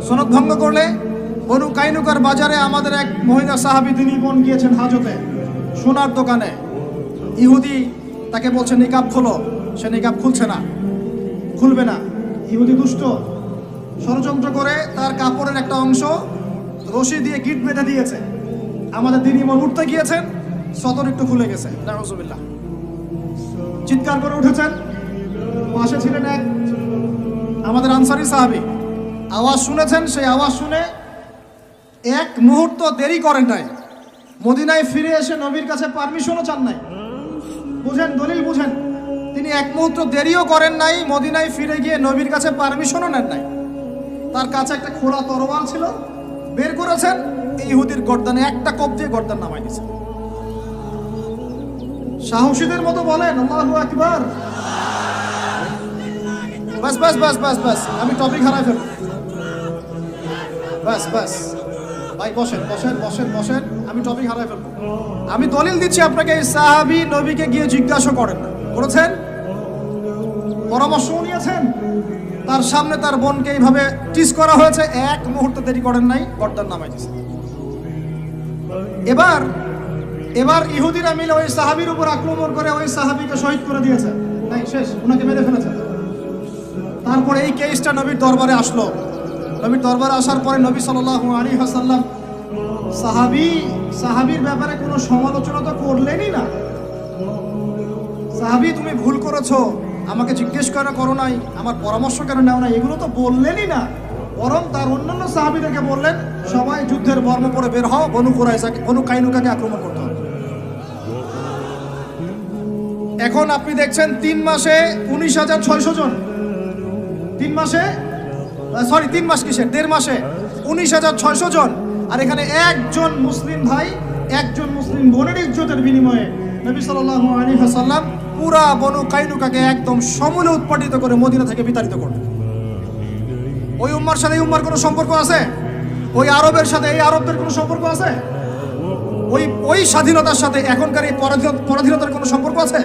সনদ ভঙ্গ করলে বনু কাইনুকার বাজারে আমাদের এক মহিলা সাহাবী তিনি বোন গিয়েছেন হাজতে, সোনার দোকানে। ইহুদি তাকে বলছে নিকাব খোলো, সে নিকাব খুলছে না, খুলবে না। ইহুদি দুষ্ট, ষড়যন্ত্র করে তার কাপড়ের একটা অংশ রশি দিয়ে গিট বেঁধে দিয়েছে। আমাদের দিন ইমাম উঠতে গিয়েছেন, সতর একটু খুলে গেছে, নাউজুবিল্লাহ। চিৎকার করে উঠেছেন। পাশে ছিলেন এক আমাদের আনসারী সাহাবী, আওয়াজ শুনেছেন। সেই আওয়াজ শুনে এক মুহূর্ত দেরি করেন নাই, মদিনায় ফিরে এসে নবীর কাছে পারমিশনও চান নাই। বুঝেন, দলিল বুঝেন। তিনি এক মুহূর্ত দেরিও করেন নাই, মদিনায় ফিরে গিয়ে নবীর কাছে পারমিশনও নেন নাই। তার কাছে একটা খোলা তরোয়াল ছিল, বের করেছেন, ইহুদির গর্দানে একটা কোপ দিয়ে গর্দান নামাই দিয়েছেন। সাহসীদের মতো বলেন আল্লাহু আকবার। বাস বাস বাস বাস বাস, আমি টপিক হারাই ফেলব। বাস বাস ভাই, বসেন বসেন বসেন বসেন, আমি টপিক হারাই ফেলব। আমি দলিল দিচ্ছি আপনাকে, এই সাহাবী নবীকে গিয়ে জিজ্ঞাসা করেন না, করেছেন? পরামর্শ নিয়েছেন? তার সামনে তার বোনকে এইভাবে টিস করা হয়েছে, এক মুহূর্ত দেরি করেন নাই, গর্দান নামাই দিয়েছে। এবার ইহুদিরা মিলে ওই সাহাবীর উপর আক্রমণ করে ওই সাহাবীকে শহীদ করে দিয়েছে। নাই, শেষ, ওনাকে মেরে ফেলেছে। তারপরে এই কেসটা নবীর দরবারে আসলো। নবীর দরবারে আসার পরে নবী সাল্লাল্লাহু আলাইহি ওয়াসাল্লাম সাহাবীর ব্যাপারে কোনো সমালোচনা তো করলেনই না। সাহাবী, তুমি ভুল করেছো, আমাকে জিজ্ঞেস করো নাই, আমার পরামর্শ কেন নেও না, এগুলো তো বললেনই না। বরং তার অন্যান্য সাহাবীদেরকে বললেন, সবাই যুদ্ধের বর্ম পরে বের হও, বনু কাইনুকাকে আক্রমণ করতে হবে। এখন আপনি দেখছেন 3 মাসে 19,600 জন, 3 মাসে, সরি 3 মাস কিসের, 1.5 মাসে 19,600 জন। আর এখানে একজন মুসলিম ভাই, একজন মুসলিম বোনের ইজ্জতের বিনিময়ে নবী সাল্লাল্লাহু আলাইহি ওয়াসাল্লাম পুরা বনু কাইনুকাকে একদম সমূলে উৎপাটিত করে মদিনা থেকে বিতাড়িত করলেন। ওই উম্মার সাথে এই উম্মার কোনো সম্পর্ক আছে? ওই আরবের সাথে এই আরবদের কোনো সম্পর্ক আছে? ওই স্বাধীনতার সাথে এখনকার এই পরাধীনতার কোনো সম্পর্ক আছে?